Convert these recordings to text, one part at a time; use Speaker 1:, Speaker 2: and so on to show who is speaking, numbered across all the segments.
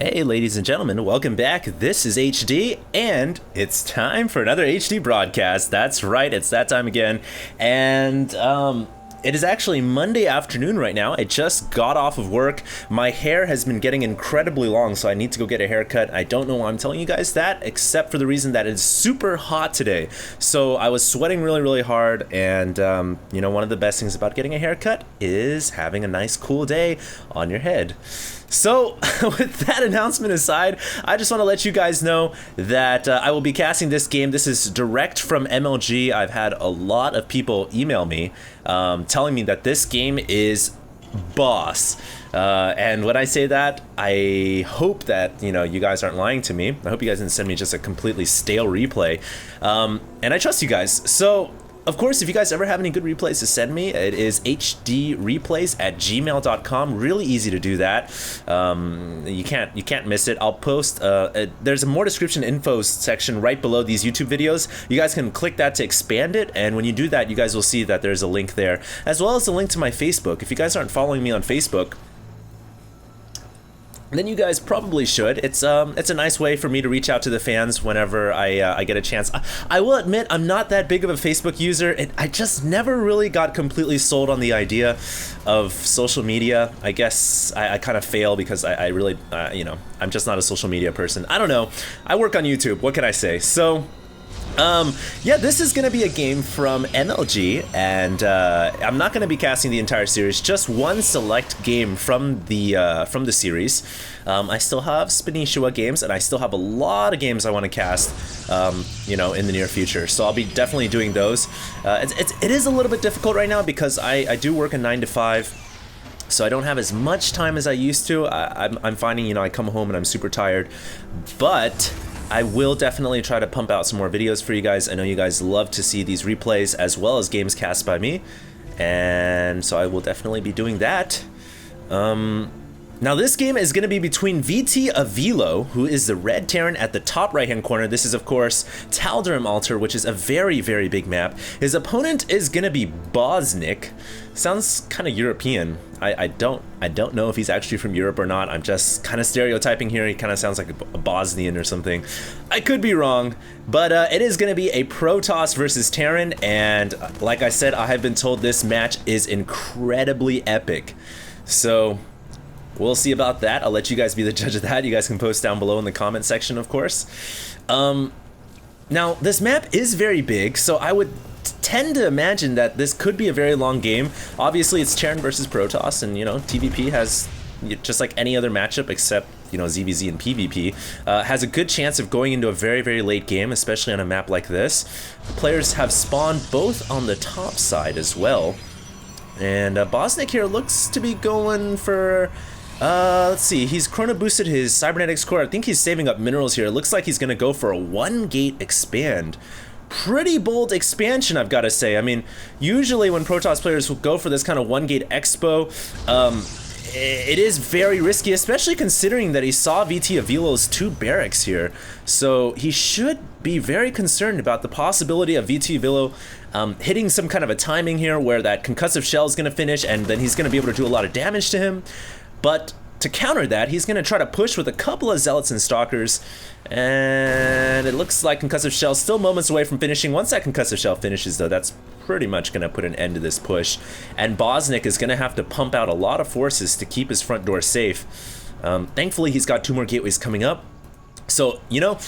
Speaker 1: Hey ladies and gentlemen, welcome back. This is HD, and it's time for another HD broadcast. That's right, it's that time again. And it is actually Monday afternoon right now. I just got off of work. My hair has been getting incredibly long, so I need to go get a haircut. I don't know why I'm telling you guys that, except for the reason that it's super hot today. So I was sweating really hard, and you know, one of the best things about getting a haircut is having a nice cool day on your head. So, with that announcement aside, I just want to let you guys know that I will be casting this game. This is direct from MLG. I've had a lot of people email me telling me that this game is boss. And when I say that, I hope that, you know, you guys aren't lying to me. I hope you guys didn't send me just a completely stale replay. And I trust you guys. So, of course, if you guys ever have any good replays to send me, it is HDreplays@gmail.com. Really easy to do that. You can't miss it. I'll post. There's a more description info section right below these YouTube videos. You guys can click that to expand it, and when you do that, you guys will see that there's a link there, as well as a link to my Facebook. If you guys aren't following me on Facebook, then you guys probably should. It's a nice way for me to reach out to the fans whenever I get a chance. I will admit I'm not that big of a Facebook user. I just never really got completely sold on the idea of social media. I guess I kind of fail because I really, you know, I'm just not a social media person. I don't know. I work on YouTube. What can I say? So, yeah, this is going to be a game from MLG, and I'm not going to be casting the entire series, just one select game from the series. I still have Spinishua games, and I still have a lot of games I want to cast, you know, in the near future. So I'll be definitely doing those. It is a little bit difficult right now because I do work a 9 to 5. So I don't have as much time as I used to. I'm finding, you know, I come home and I'm super tired, but I will definitely try to pump out some more videos for you guys. I know you guys love to see these replays as well as games cast by me, and so I will definitely be doing that. Now this game is going to be between VT Avilo, who is the red Terran at the top right hand corner. This is of course Tal'Darim Altar, which is a very big map. His opponent is going to be Bosnick. Sounds kind of European. I don't know if he's actually from Europe or not. I'm just kind of stereotyping here. He kind of sounds like a Bosnian or something. I could be wrong, but it is going to be a Protoss versus Terran, and like I said, I have been told this match is incredibly epic. So we'll see about that. I'll let you guys be the judge of that. You guys can post down below in the comment section, of course. Now, this map is very big, so I would tend to imagine that this could be a very long game. Obviously, it's Terran versus Protoss, and, you know, TVP has, just like any other matchup except, you know, ZVZ and PvP, has a good chance of going into a very late game, especially on a map like this. Players have spawned both on the top side as well. And Bosnick here looks to be going for... let's see, he's chrono boosted his cybernetics core. I think he's saving up minerals here. It looks like he's gonna go for a 1-gate expand. Pretty bold expansion, I've got to say. I mean, usually when Protoss players will go for this kind of 1-gate expo, it is very risky, especially considering that he saw VT Avilo's 2 barracks here. So he should be very concerned about the possibility of VT Avilo hitting some kind of a timing here where that concussive shell is going to finish, and then he's going to be able to do a lot of damage to him. But to counter that, he's going to try to push with a couple of Zealots and Stalkers, and it looks like Concussive Shell still moments away from finishing. Once that Concussive Shell finishes, though, that's pretty much going to put an end to this push, and Bosnick is going to have to pump out a lot of forces to keep his front door safe. Thankfully, he's got 2 more gateways coming up, so, you know,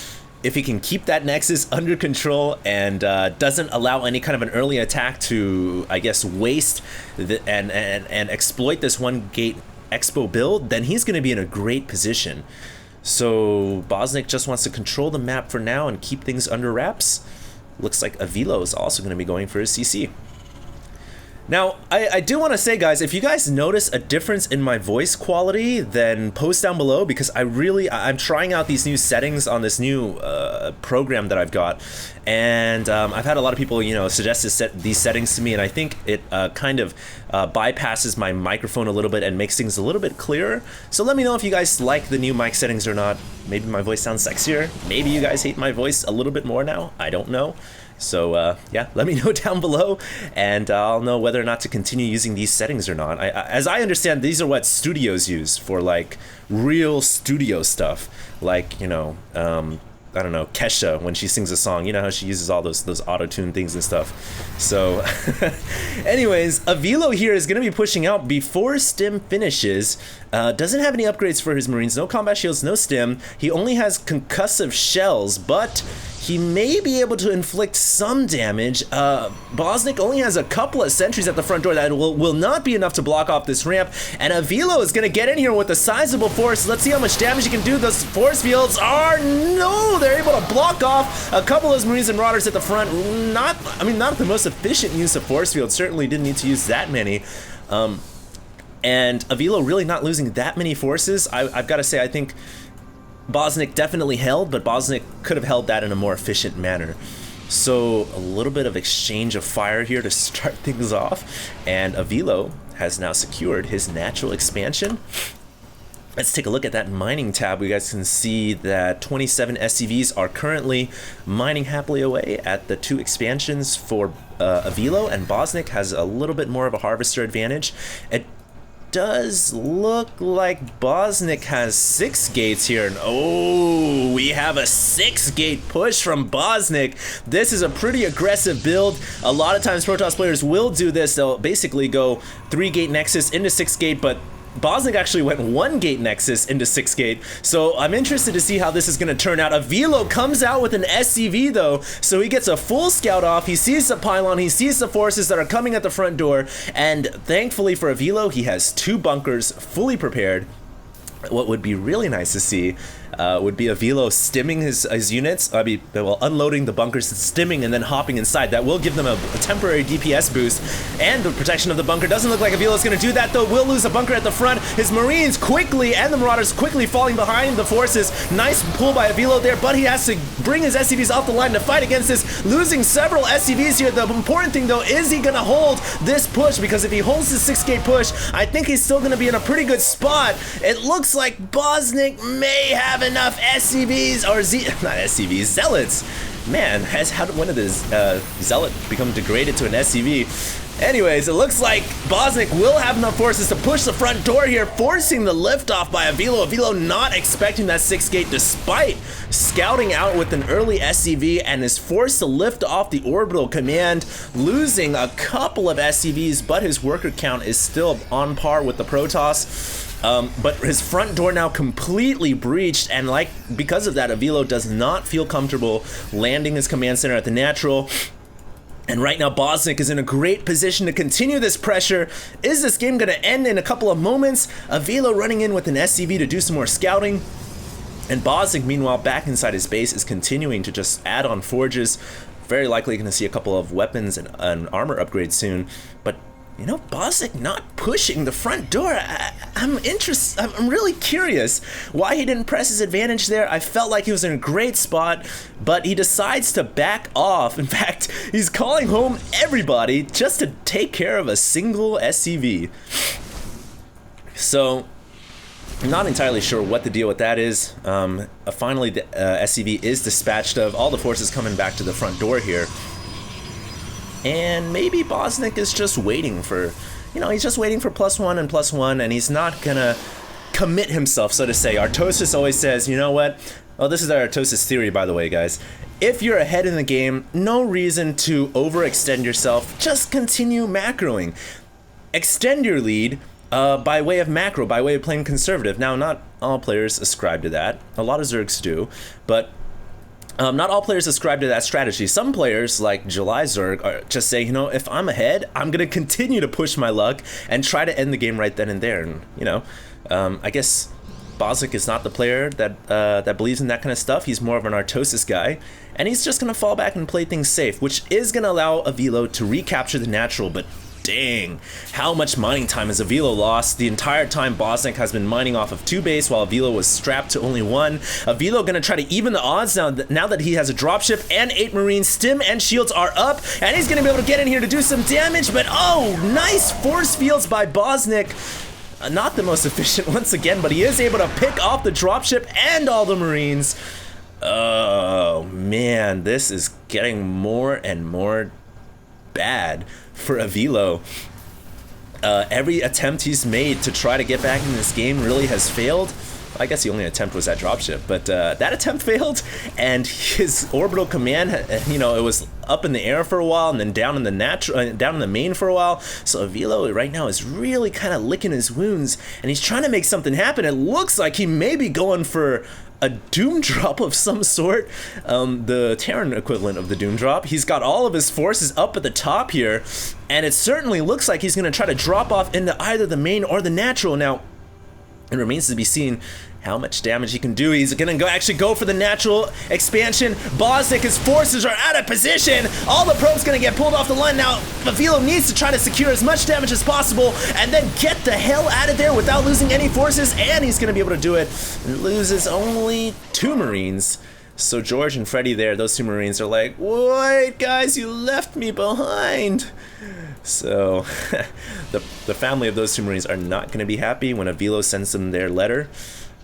Speaker 1: if he can keep that Nexus under control and doesn't allow any kind of an early attack to, I guess, waste and exploit this 1-gate expo build, then he's going to be in a great position. So Bosnick just wants to control the map for now and keep things under wraps. Looks like Avilo is also going to be going for his CC. Now, I do want to say, guys, if you guys notice a difference in my voice quality, then post down below, because I'm trying out these new settings on this new program that I've got, and I've had a lot of people, you know, suggest these settings to me, and I think it kind of bypasses my microphone a little bit and makes things a little bit clearer. So let me know if you guys like the new mic settings or not. Maybe my voice sounds sexier. Maybe you guys hate my voice a little bit more now. I don't know. So yeah, let me know down below, and I'll know whether or not to continue using these settings or not. As I understand, these are what studios use for like real studio stuff, like, you know, I don't know, Kesha, when she sings a song, you know how she uses all those auto-tune things and stuff. So anyways, Avilo here is going to be pushing out before Stim finishes. Doesn't have any upgrades for his Marines, no combat shields, no Stim. He only has concussive shells, but he may be able to inflict some damage. Bosnick only has a couple of sentries at the front door that will not be enough to block off this ramp, and Avilo is going to get in here with a sizable force. Let's see how much damage he can do. Those force fields are, no, they're able to block off a couple of those Marines and Marauders at the front. Not the most efficient use of force fields, certainly didn't need to use that many. And Avilo really not losing that many forces. I've got to say, I think Bosnick definitely held, but Bosnick could have held that in a more efficient manner. So a little bit of exchange of fire here to start things off, and Avilo has now secured his natural expansion. Let's take a look at that mining tab. You guys can see that 27 SCVs are currently mining happily away at the 2 expansions for Avilo, and Bosnick has a little bit more of a harvester advantage. It does look like Bosnick has 6 gates here, and oh, we have a 6-gate push from Bosnick. This is a pretty aggressive build. A lot of times Protoss players will do this. They'll basically go 3-gate Nexus into 6-gate, but Bosnick actually went 1-gate Nexus into 6-gate, so I'm interested to see how this is going to turn out. Avilo comes out with an SCV though, so he gets a full scout off. He sees the pylon, he sees the forces that are coming at the front door, and thankfully for Avilo, he has 2 bunkers fully prepared. What would be really nice to see would be Avilo stimming his units, well, unloading the bunkers, stimming, and then hopping inside. That will give them a temporary DPS boost and the protection of the bunker. Doesn't look like Avilo's going to do that, though. Will lose a bunker at the front. His Marines quickly, and the Marauders quickly falling behind the forces. Nice pull by Avilo there, but he has to bring his SCVs off the line to fight against this, losing several SCVs here. The important thing, though, is he going to hold this push? Because if he holds this 6-gate push, I think he's still going to be in a pretty good spot. It looks like Bosnick may have enough SCVs, or not SCVs, Zealots. Man, when did this Zealot become degraded to an SCV? Anyways, it looks like Bosnick will have enough forces to push the front door here, forcing the liftoff by Avilo. Avilo not expecting that 6-gate despite scouting out with an early SCV, and is forced to lift off the orbital command, losing a couple of SCVs, but his worker count is still on par with the Protoss. But his front door now completely breached, and because of that, Avilo does not feel comfortable landing his command center at the natural. And right now, Bosnick is in a great position to continue this pressure. Is this game going to end in a couple of moments? Avilo running in with an SCV to do some more scouting. And Bosnick, meanwhile, back inside his base, is continuing to just add on forges. Very likely going to see a couple of weapons and armor upgrades soon. But you know, Bosnick not pushing the front door. I'm really curious why he didn't press his advantage there. I felt like he was in a great spot, but he decides to back off. In fact, he's calling home everybody just to take care of a single SCV. So, I'm not entirely sure what the deal with that is. Finally, the SCV is dispatched of. All the forces coming back to the front door here. And maybe Bosnick is just waiting for, he's just waiting for +1 and +1, and he's not gonna commit himself, so to say. Artosis always says, you know what? Oh, this is our Artosis theory, by the way, guys. If you're ahead in the game, no reason to overextend yourself. Just continue macroing. Extend your lead by way of macro, by way of playing conservative. Now, not all players ascribe to that. A lot of Zergs do, but not all players ascribe to that strategy. Some players, like July Zerg, are just saying, if I'm ahead, I'm going to continue to push my luck and try to end the game right then and there. And, I guess Bosnick is not the player that believes in that kind of stuff. He's more of an Artosis guy, and he's just going to fall back and play things safe, which is going to allow Avilo to recapture the natural, but dang, how much mining time has Avilo lost? The entire time Bosnick has been mining off of 2 base while Avilo was strapped to only 1. Avilo gonna try to even the odds now that he has a dropship and 8 Marines. Stim and shields are up, and he's gonna be able to get in here to do some damage, but oh, nice force fields by Bosnick. Not the most efficient once again, but he is able to pick off the dropship and all the Marines. Oh man, this is getting more and more bad for Avilo. Every attempt he's made to try to get back in this game really has failed. I guess the only attempt was that dropship, but that attempt failed, and his orbital command, you know, it was up in the air for a while, and then down in the down in the main for a while. So Avilo right now is really kind of licking his wounds, and he's trying to make something happen. It looks like he may be going for a Doom Drop of some sort, the Terran equivalent of the Doom Drop. He's got all of his forces up at the top here, and it certainly looks like he's going to try to drop off into either the main or the natural. Now, it remains to be seen how much damage he can do. He's gonna actually go for the natural expansion. Bosnick, his forces are out of position. All the probes gonna get pulled off the line. Now, Avilo needs to try to secure as much damage as possible and then get the hell out of there without losing any forces, and he's gonna be able to do it. Loses only 2 Marines. So George and Freddy there, those 2 Marines are like, wait guys, you left me behind. So the family of those 2 Marines are not going to be happy when Avilo sends them their letter.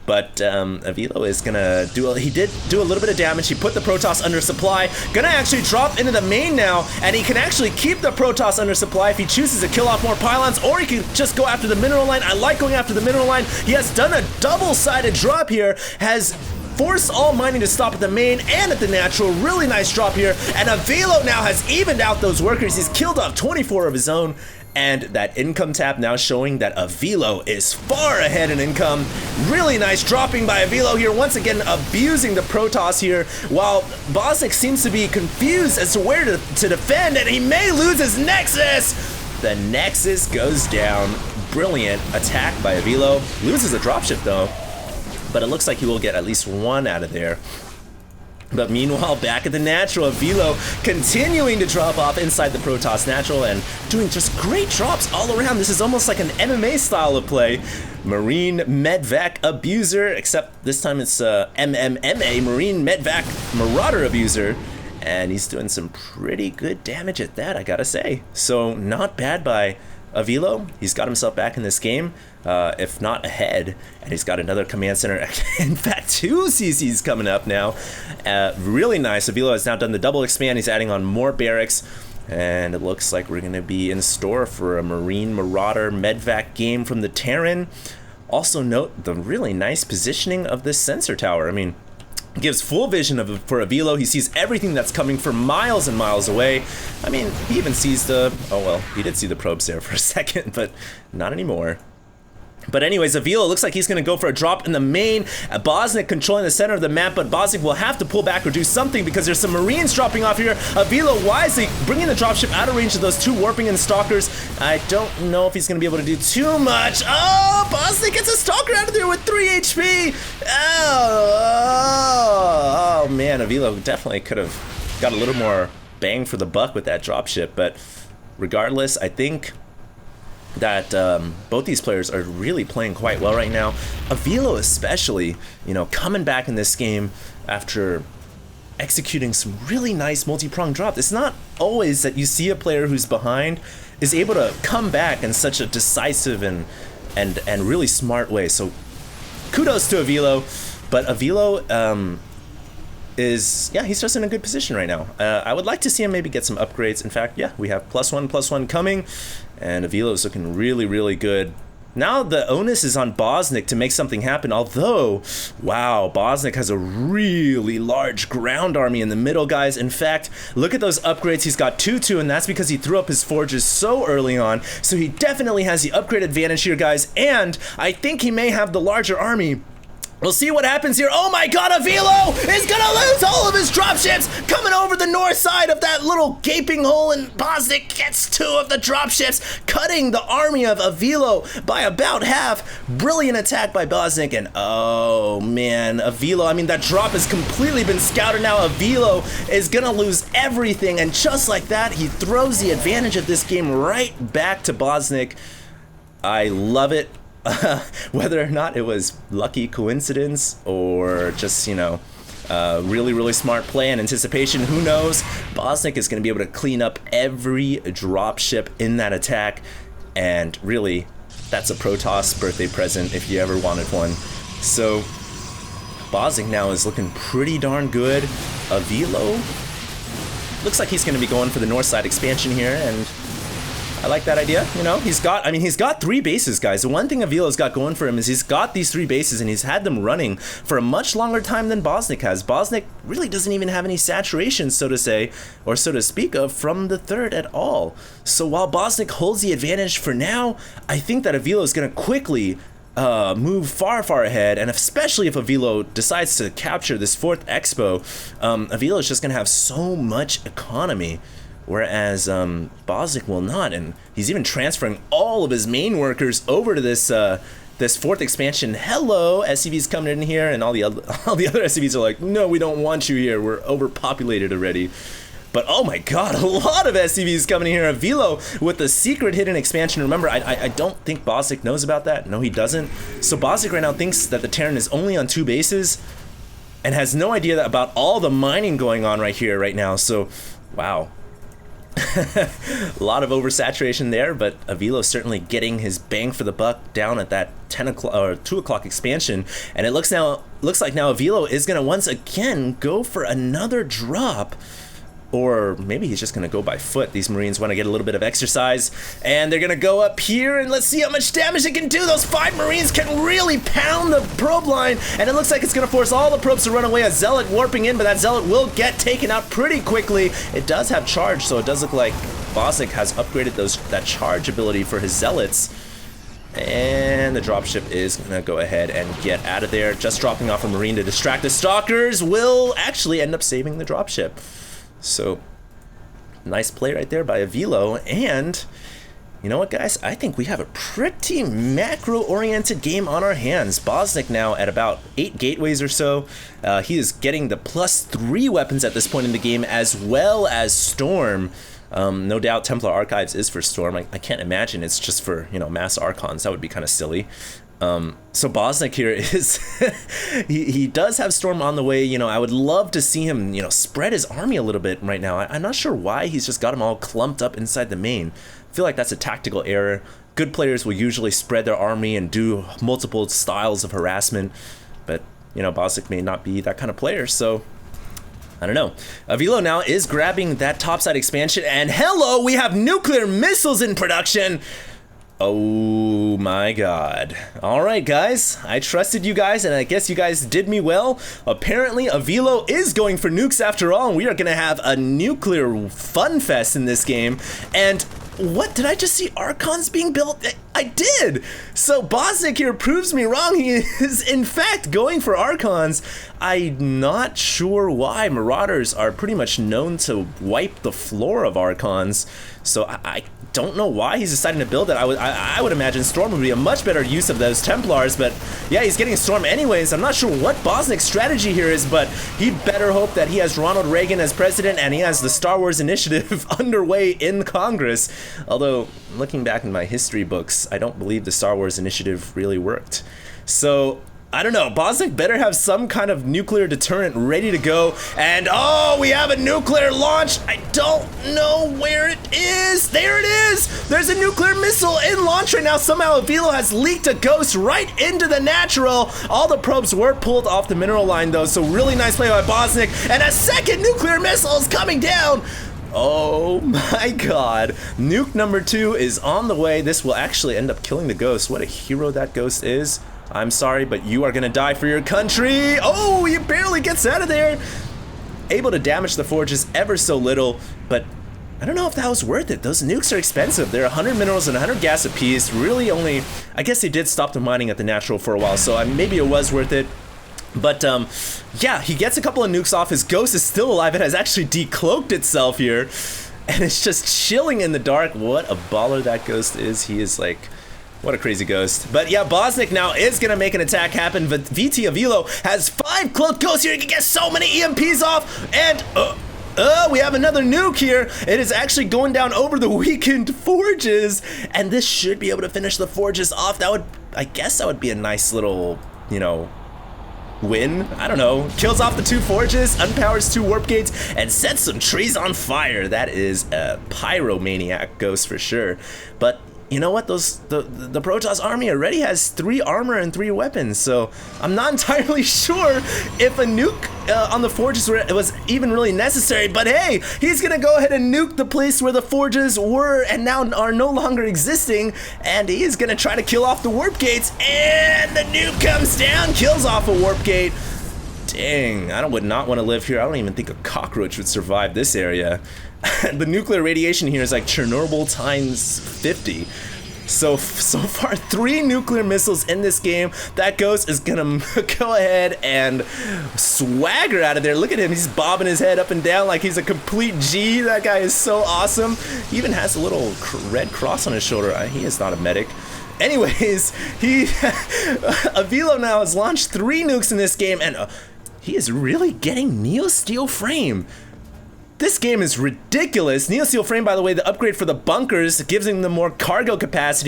Speaker 1: But Avilo is gonna he did do a little bit of damage. He put the Protoss under supply. Gonna actually drop into the main now, and he can actually keep the Protoss under supply if he chooses to kill off more pylons, or he can just go after the mineral line. I like going after the mineral line. He has done a double-sided drop here, has forced all mining to stop at the main and at the natural. Really nice drop here, and Avilo now has evened out those workers. He's killed off 24 of his own. And that income tab now showing that Avilo is far ahead in income. Really nice dropping by Avilo here, once again abusing the Protoss here, while Bosnick seems to be confused as to where to defend, and he may lose his Nexus! The Nexus goes down. Brilliant attack by Avilo. Loses a dropship though, but it looks like he will get at least 1 out of there. But meanwhile, back at the natural, Avilo continuing to drop off inside the Protoss natural and doing just great drops all around. This is almost like an MMA style of play. Marine Medvac Abuser, except this time it's MMMA, Marine Medvac Marauder Abuser. And he's doing some pretty good damage at that, I gotta say. So not bad by Avilo. He's got himself back in this game, if not ahead, and he's got another command center. In fact, 2 CCs coming up now. Really nice. Avilo has now done the double expand. He's adding on more barracks, and it looks like we're going to be in store for a Marine Marauder Medvac game from the Terran. Also note the really nice positioning of this sensor tower. I mean, gives full vision for Avilo. He sees everything that's coming from miles and miles away. I mean, he even sees the, oh well, he did see the probes there for a second, but not anymore. But anyways, Avilo looks like he's going to go for a drop in the main. Bosnick controlling the center of the map, but Bosnick will have to pull back or do something because there's some Marines dropping off here. Avilo wisely bringing the dropship out of range of those 2 warping and stalkers. I don't know if he's going to be able to do too much. Oh, Bosnick gets a stalker out of there with 3 HP. Oh man, Avilo definitely could have got a little more bang for the buck with that dropship. But regardless, I think that both these players are really playing quite well right now. Avilo especially, you know, coming back in this game after executing some really nice multi-pronged drops. It's not always that you see a player who's behind is able to come back in such a decisive and really smart way. So kudos to Avilo, but Avilo he's just in a good position right now. I would like to see him maybe get some upgrades. In fact, yeah, we have +1/+1 coming, and Avilo is looking really, really good. Now the onus is on Bosnick to make something happen, although, wow, Bosnick has a really large ground army in the middle, guys. In fact, look at those upgrades. He's got 2/2, and that's because he threw up his forges so early on, so he definitely has the upgrade advantage here, guys, and I think he may have the larger army. We'll see what happens here. Oh my god, Avilo is gonna lose all of his dropships coming over the north side of that little gaping hole, and Bosnick gets 2 of the dropships, cutting the army of Avilo by about half. Brilliant attack by Bosnick, and oh man, Avilo, I mean, that drop has completely been scouted now. Avilo is gonna lose everything, and just like that, he throws the advantage of this game right back to Bosnick. I love it. Whether or not it was lucky coincidence or just, you know, really, really smart play and anticipation, who knows? Bosnick is going to be able to clean up every dropship in that attack, and really, that's a Protoss birthday present if you ever wanted one. So Bosnic now is looking pretty darn good. Avilo looks like he's going to be going for the north side expansion here, and I like that idea. You know, he's got 3 bases, guys. The one thing Avilo's got going for him is he's got these 3 bases, and he's had them running for a much longer time than Bosnic has. Bosnic really doesn't even have any saturation, so to say, or so to speak of, from the third at all. So while Bosnic holds the advantage for now, I think that Avilo is going to quickly move far ahead, and especially if Avilo decides to capture this 4th Expo, Avilo is just going to have so much economy. Whereas Bosnic will not, and he's even transferring all of his main workers over to this this 4th expansion. Hello, SCV's coming in here, and all the other SCVs are like, no, we don't want you here. We're overpopulated already. But oh my god, a lot of SCVs coming in here. Avilo with the secret hidden expansion. Remember, I don't think Bosnic knows about that. No, he doesn't. So Bosnic right now thinks that the Terran is only on 2 bases and has no idea about all the mining going on right here, right now. So, wow. A lot of oversaturation there, but Avilo certainly getting his bang for the buck down at that 10 o'clock or 2 o'clock expansion, and it looks like now Avilo is going to once again go for another drop. Or maybe he's just going to go by foot. These Marines want to get a little bit of exercise, and they're going to go up here, and let's see how much damage they can do. Those 5 Marines can really pound the probe line, and it looks like it's going to force all the probes to run away. A Zealot warping in, but that Zealot will get taken out pretty quickly. It does have charge, so it does look like Bosnic has upgraded that charge ability for his Zealots. And the dropship is going to go ahead and get out of there. Just dropping off a Marine to distract the Stalkers will actually end up saving the dropship. So, nice play right there by Avilo, and you know what, guys? I think we have a pretty macro-oriented game on our hands. Bosnic now at about 8 gateways or so. He is getting the +3 weapons at this point in the game, as well as Storm. No doubt Templar Archives is for Storm. I can't imagine it's just for, you know, mass Archons. That would be kind of silly. So Bosnic here is he does have Storm on the way. You know, I would love to see him, you know, spread his army a little bit right now. I'm not sure why he's just got them all clumped up inside the main. I feel like that's a tactical error. Good players will usually spread their army and do multiple styles of harassment, but you know, Bosnic may not be that kind of player, so I don't know. Avilo now is grabbing that topside expansion, and hello, we have nuclear missiles in production. Oh my god. Alright guys, I trusted you guys, and I guess you guys did me well. Apparently Avilo is going for nukes after all, and we are going to have a nuclear fun fest in this game. And what, did I just see Archons being built? I did! So Bosnic here proves me wrong. He is in fact going for Archons. I'm not sure why. Marauders are pretty much known to wipe the floor of Archons, so I don't know why he's deciding to build it. I would imagine Storm would be a much better use of those Templars, but yeah, he's getting Storm anyways. I'm not sure what Bosnic's strategy here is, but he'd better hope that he has Ronald Reagan as president and he has the Star Wars Initiative underway in Congress. Although, looking back in my history books, I don't believe the Star Wars Initiative really worked. So, I don't know, Bosnic better have some kind of nuclear deterrent ready to go. And oh, we have a nuclear launch. I don't know where it is. There it is. There's a nuclear missile in launch right now. Somehow Avilo has leaked a ghost right into the natural. All the probes were pulled off the mineral line though, so really nice play by Bosnic. And a second nuclear missile is coming down. Oh my god. Nuke number 2 is on the way. This will actually end up killing the ghost. What a hero that ghost is. I'm sorry, but you are gonna die for your country. Oh, he barely gets out of there. Able to damage the forges ever so little, but I don't know if that was worth it. Those nukes are expensive. They're 100 minerals and 100 gas apiece. Really only, I guess they did stop the mining at the natural for a while, so maybe it was worth it. But yeah, he gets a couple of nukes off. His ghost is still alive. It has actually decloaked itself here, and it's just chilling in the dark. What a baller that ghost is. He is like, what a crazy ghost. But yeah, Bosnic now is going to make an attack happen, but VT Avilo has 5 cloaked ghosts here. He can get so many EMPs off, and we have another nuke here. It is actually going down over the weakened forges, and this should be able to finish the forges off. That would, I guess that would be a nice little, you know, win. I don't know. Kills off the 2 forges, unpowers 2 warp gates, and sets some trees on fire. That is a pyromaniac ghost for sure. But you know what? The Protoss army already has 3 armor and 3 weapons, so I'm not entirely sure if a nuke on the forges was even really necessary. But hey, he's gonna go ahead and nuke the place where the forges were and now are no longer existing, and he is gonna try to kill off the warp gates, and the nuke comes down, kills off a warp gate. Dang, I would not want to live here. I don't even think a cockroach would survive this area. The nuclear radiation here is like Chernobyl times 50. So far, 3 nuclear missiles in this game. That ghost is gonna go ahead and swagger out of there. Look at him, he's bobbing his head up and down like he's a complete G. That guy is so awesome. He even has a little red cross on his shoulder. He is not a medic. Anyways, Avilo now has launched 3 nukes in this game, and he is really getting Neo Steel Frame. This game is ridiculous. Neo Steel Frame, by the way, the upgrade for the bunkers gives him the more cargo capacity.